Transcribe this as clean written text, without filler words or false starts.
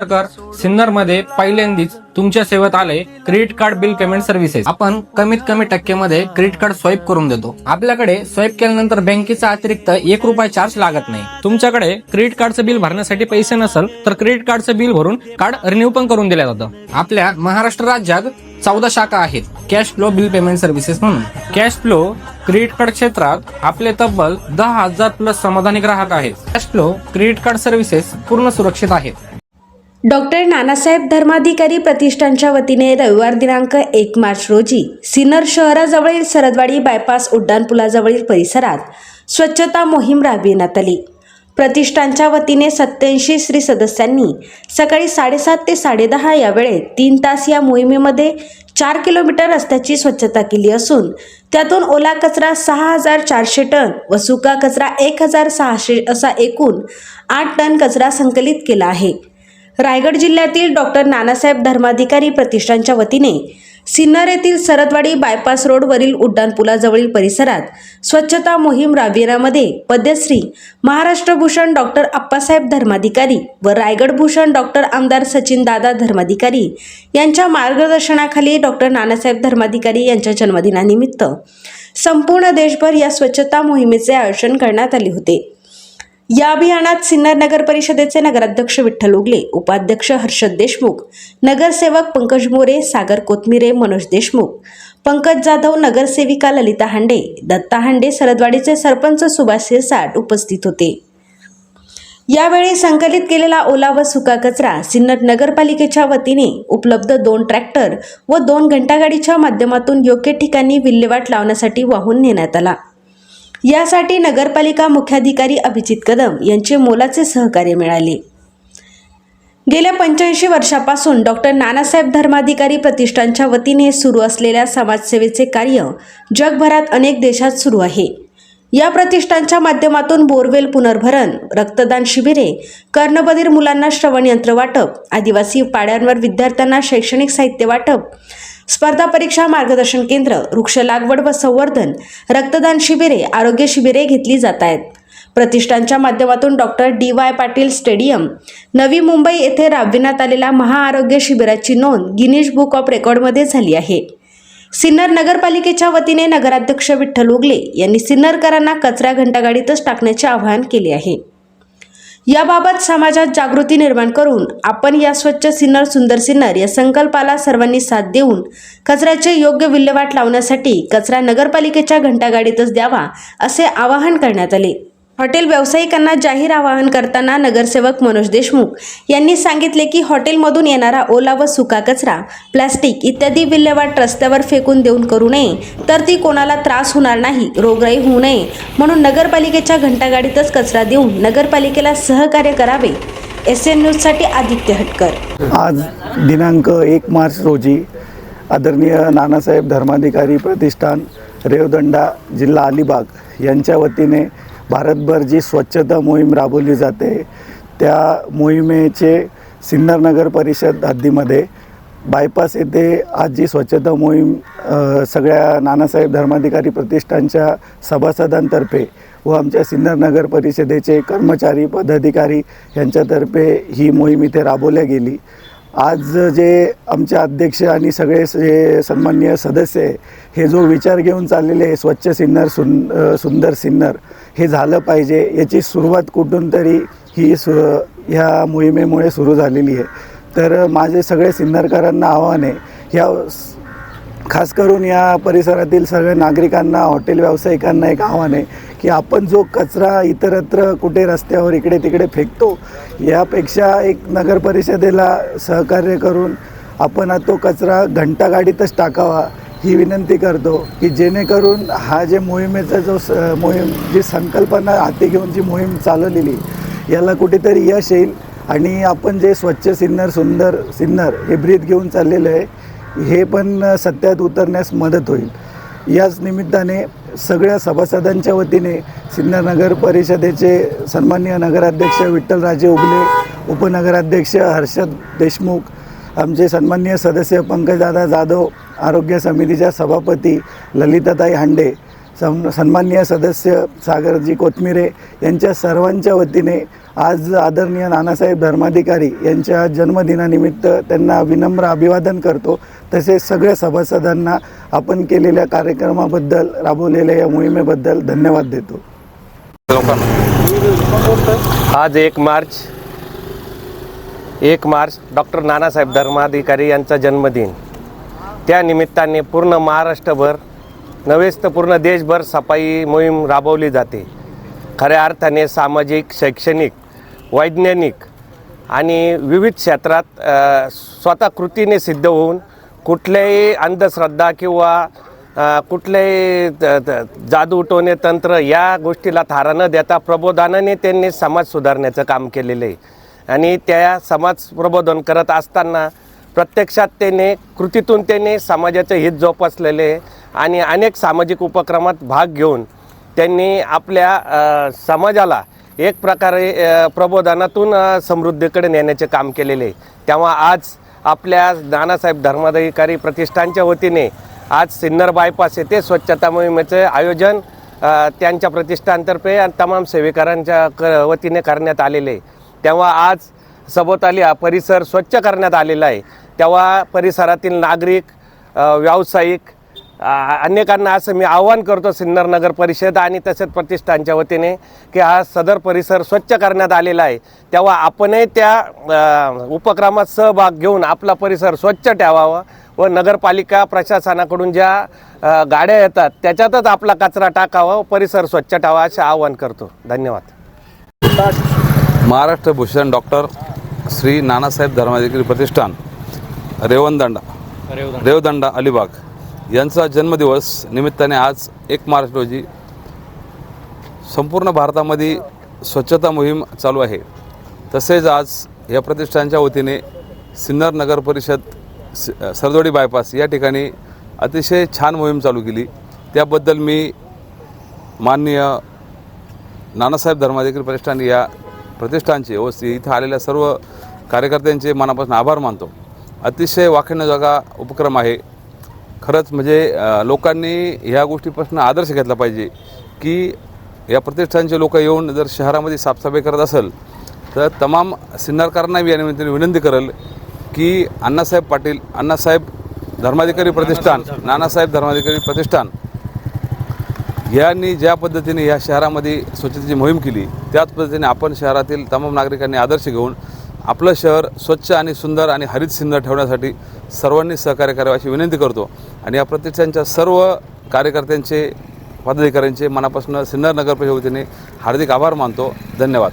सरकार सिन्नरमध्ये पहिल्यांदाच तुमच्या सेवेत आले credit card bill payment services. आपण कमीत कमी टक्क्यामध्ये क्रेडिट कार्ड स्वाईप करून देतो। आपल्याकडे स्वाईप केल्यानंतर बँकेचा अतिरिक्त 1 रुपया चार्ज लागत नाही। तुमच्याकडे क्रेडिट कार्डचं बिल भरण्यासाठी पैसे नसेल तर क्रेडिट कार्डचं बिल भरून कार्ड रिन्यू पण करून दिलं जातं। आपल्या महाराष्ट्र राज्यात 14 शाखा आहेत cash flow bill payment services म्हणून। कॅश फ्लो क्रेडिट कार्ड क्षेत्रात आपले तब्बल 10,000 प्लस समाधानी ग्राहक आहेत। Cash flow credit card services पूर्ण सुरक्षित आहेत। डॉक्टर नानासाहेब धर्माधिकारी प्रतिष्ठानच्या वतीने रविवार दिनांक 1 मार्च रोजी सिन्नर शहराजवळील सरदवाडी बायपास उड्डाणपुलाजवळील परिसरात स्वच्छता मोहीम राबविण्यात आली। प्रतिष्ठानच्या वतीने 87 श्री सदस्यांनी सकाळी 7:30 ते 10:30 या वेळेत 3 तास या मोहिमेमध्ये 4 किलोमीटर रस्त्याची स्वच्छता केली असून त्यातून ओला कचरा 6,400 टन व सुका कचरा 1,600 असा एकूण 8 टन कचरा संकलित केला आहे। रायगड जिल्ह्यातील डॉक्टर नानासाहेब धर्माधिकारी प्रतिष्ठानच्या वतीने सिन्नर येथील सरदवाडी बायपास रोडवरील उड्डाणपुलाजवळील परिसरात स्वच्छता मोहीम राबविण्यामध्ये पद्मश्री महाराष्ट्र भूषण डॉक्टर अप्पासाहेब धर्माधिकारी व रायगड भूषण डॉक्टर आमदार सचिन दादा धर्माधिकारी यांच्या मार्गदर्शनाखाली डॉक्टर नानासाहेब धर्माधिकारी यांच्या जन्मदिनानिमित्त संपूर्ण देशभर या स्वच्छता मोहिमेचे आयोजन करण्यात आले होते। या अभियानात सिन्नर नगर परिषदेचे नगराध्यक्ष विठ्ठल उगले, उपाध्यक्ष हर्षद देशमुख, नगरसेवक पंकज मोरे, सागर कोथमिरे, मनोज देशमुख, पंकज जाधव, नगरसेविका ललिता हांडे, दत्ता हांडे, सरदवाडीचे सरपंच सुभाष शिरसाट उपस्थित होते। यावेळी संकलित केलेला ओला व सुका कचरा सिन्नर नगरपालिकेच्या वतीने उपलब्ध 2 ट्रॅक्टर व 2 घंटागाडीच्या माध्यमातून योग्य ठिकाणी विल्हेवाट लावण्यासाठी वाहून नेण्यात आला। यासाठी नगरपालिका मुख्याधिकारी अभिजित कदम यांचे मोलाचे सहकार्य मिळाले। गेल्या 85 वर्षापासून डॉक्टर नानासाहेब धर्माधिकारी प्रतिष्ठानच्या वतीने सुरू असलेल्या समाजसेवेचे कार्य जगभरात अनेक देशात सुरू आहे। या प्रतिष्ठानच्या माध्यमातून बोरवेल पुनर्भरण, रक्तदान शिबिरे, कर्णबधिर मुलांना श्रवण यंत्र वाटप, आदिवासी पाड्यांवर विद्यार्थ्यांना शैक्षणिक साहित्य वाटप, स्पर्धा परीक्षा मार्गदर्शन केंद्र, वृक्ष लागवड व संवर्धन, रक्तदान शिबिरे, आरोग्य शिबिरे घेतली जात आहेत। प्रतिष्ठानच्या माध्यमातून doctor DY Patil stadium, Navi Mumbai येथे राबविण्यात आलेल्या महाआरोग्य शिबिराची नोंद गिनीज बुक ऑफ रेकॉर्डमध्ये झाली आहे। सिन्नर नगरपालिकेच्या वतीने नगराध्यक्ष विठ्ठल उगले यांनी सिन्नरकरांना कचरा घंटागाडीतच टाकण्याचे आवाहन केले आहे। याबाबत समाजात जागृती निर्माण करून आपण या स्वच्छ सिन्नर सुंदर सिन्नर या संकल्पाला सर्वांनी साथ देऊन कचऱ्याचे योग्य विल्हेवाट लावण्यासाठी कचरा नगरपालिकेच्या घंटागाडीतच द्यावा असे आवाहन करण्यात आले। हॉटेल व्यावसायिकांना जाहीर आवाहन करताना नगरसेवक मनोज देशमुख यांनी सांगितले की हॉटेलमधून येणारा ओला व सुका कचरा, प्लास्टिक इत्यादी विल्हेवाट रस्त्यावर फेकून देऊन करू नये, तर ती कोणाला त्रास होणार नाही, रोगराई होऊ नये म्हणून नगरपालिकेच्या घंटागाडीतच कचरा देऊन नगरपालिकेला सहकार्य करावे। SN न्यूजसाठी आदित्य हटकर। आज दिनांक 1 मार्च रोजी आदरणीय नानासाहेब धर्माधिकारी प्रतिष्ठान रेवदंडा जिल्हा अलिबाग यांच्या वतीने भारतभर जी स्वच्छता मोहीम राबवली जाते त्या मोहिमेचे सिन्नर नगर परिषद हद्दीमध्ये बायपास येथे आज जी स्वच्छता मोहीम सगळ्या नानासाहेब धर्माधिकारी प्रतिष्ठानच्या सभासदांतर्फे व आमच्या सिन्नर नगर परिषदेचे कर्मचारी पदाधिकारी यांच्यातर्फे ही मोहीम इथे राबवल्या गेली। आज जे आमचे अध्यक्ष आणि सगळे जे सन्माननीय सदस्य हे जो विचार घेऊन चाललेले स्वच्छ सिन्नर सुंदर सिन्नर हे झालं पाहिजे, याची सुरुवात कुठून तरी ही ह्या मोहिमेमुळे सुरू झालेली आहे। तर माझे सगळे सिन्नरकरांना आव्हान आहे, ह्या खास करून या परिसरातील सगळ्या नागरिकांना, हॉटेल व्यावसायिकांना एक आव्हान आहे की आपण जो कचरा इतरत्र कुठे रस्त्यावर इकडे तिकडे फेकतो, यापेक्षा एक नगर परिषदेला सहकार्य करून आपण तो कचरा घंटागाडीतच टाकावा ही विनंती करतो की जेणेकरून हा जे मोहिमेचा जो मोहीम जी संकल्पना हाती घेऊन जी मोहीम चालवलेली याला कुठेतरी यश येईल आणि आपण जे स्वच्छ सिन्नर सुंदर सिन्नर हे ब्रीद घेऊन चाललेलं आहे हे पण सत्यात उतरण्यास मदत होईल। याच निमित्ताने सगळ्या सभासदांच्या वतीने सिन्नर नगर परिषदेचे सन्माननीय नगराध्यक्ष विठ्ठलराजे उगले, उपनगराध्यक्ष हर्षद देशमुख, आमचे सन्माननीय सदस्य पंकजदादा जाधव, आरोग्य समितीच्या सभापती ललिताताई हांडे, सन्माननीय सदस्य सागरजी कोथमिरे यांच्या सर्वांच्या वतीने आज आदरणीय नानासाहेब धर्माधिकारी यांच्या जन्मदिनानिमित्त त्यांना विनम्र अभिवादन करतो. तसेच सगळ्या सभासदांना आपण केलेल्या कार्यक्रमाबद्दल, राबवलेल्या या मोहिमेबद्दल धन्यवाद देतो. आज 1 मार्च डॉक्टर नानासाहेब धर्माधिकारी यांचा जन्मदिन. त्या निमित्ताने पूर्ण महाराष्ट्रभर नव्हेच तर पूर्ण देशभर सफाई मोहीम राबवली जाते. खऱ्या अर्थाने सामाजिक, शैक्षणिक, वैज्ञानिक आणि विविध क्षेत्रात स्वतः कृतीने सिद्ध होऊन कुठल्याही अंधश्रद्धा किंवा कुठल्याही जादू टोणे तंत्र या गोष्टीला थारा न देता प्रबोधनाने त्यांनी समाज सुधारण्याचं काम केलेलं आहे. आणि त्या समाज प्रबोधन करत असताना प्रत्यक्षात त्याने कृतीतून त्याने समाजाचं हित जोपासलेले आणि अनेक सामाजिक उपक्रमात भाग घेऊन त्यांनी आपल्या समाजाला एक प्रकारे प्रबोधनातून समृद्धीकडे नेण्याचे काम केलेले आहे. तेव्हा आज आपल्या नानासाहेब धर्माधिकारी प्रतिष्ठानच्या वतीने आज सिन्नर बायपास येथे स्वच्छता मोहिमेचे आयोजन त्यांच्या प्रतिष्ठानतर्फे आणि तमाम सेवेकरांच्या वतीने करण्यात आलेले आहे. तेव्हा आज सभोवताली हा परिसर स्वच्छ करण्यात आलेला आहे. तेव्हा परिसरातील नागरिक, व्यावसायिक अनेकांना असं मी आवाहन करतो सिन्नर नगर परिषद आणि तसेच प्रतिष्ठानच्या वतीने की हा सदर परिसर स्वच्छ करण्यात आलेला आहे. तेव्हा आपणही त्या उपक्रमात सहभाग घेऊन आपला परिसर स्वच्छ ठेवावा व नगरपालिका प्रशासनाकडून ज्या गाड्या येतात त्याच्यातच आपला कचरा टाकावा व परिसर स्वच्छ ठेवावा असे आवाहन करतो. धन्यवाद. महाराष्ट्र भूषण डॉक्टर श्री नानासाहेब धर्माधिकारी प्रतिष्ठान रेवदंडा अलिबाग यांचा जन्मदिवस निमित्ताने आज 1 मार्च रोजी संपूर्ण भारतामध्ये स्वच्छता मोहीम चालू आहे. तसेच आज या प्रतिष्ठानच्या वतीने सिन्नर नगर परिषद सरदोडी बायपास या ठिकाणी अतिशय छान मोहीम चालू केली. त्याबद्दल मी माननीय नानासाहेब धर्माधिकारी प्रतिष्ठान या प्रतिष्ठानचे व इथं आलेल्या सर्व कार्यकर्त्यांचे मनापासून आभार मानतो. अतिशय वाखाणण्याजोगा उपक्रम आहे. खरंच म्हणजे लोकांनी ह्या गोष्टीपासून आदर्श घेतला पाहिजे की या प्रतिष्ठानचे लोक येऊन जर शहरामध्ये साफसफाई करत असेल तर तमाम सिन्नरकरांना मी या निमित्ताने विनंती करेल की अण्णासाहेब धर्माधिकारी प्रतिष्ठान, नानासाहेब धर्माधिकारी प्रतिष्ठान यांनी ज्या पद्धतीने या शहरामध्ये स्वच्छतेची मोहीम केली त्याच पद्धतीने आपण शहरातील तमाम नागरिकांनी आदर्श घेऊन आपलं शहर स्वच्छ आणि सुंदर आणि हरित सिन्नर ठेवण्यासाठी सर्वांनी सहकार्य करावे अशी विनंती करतो. आणि या प्रतिष्ठानच्या सर्व कार्यकर्त्यांचे, पदाधिकाऱ्यांचे मनापासून सिन्नर नगर परिषदेने हार्दिक आभार मानतो. धन्यवाद.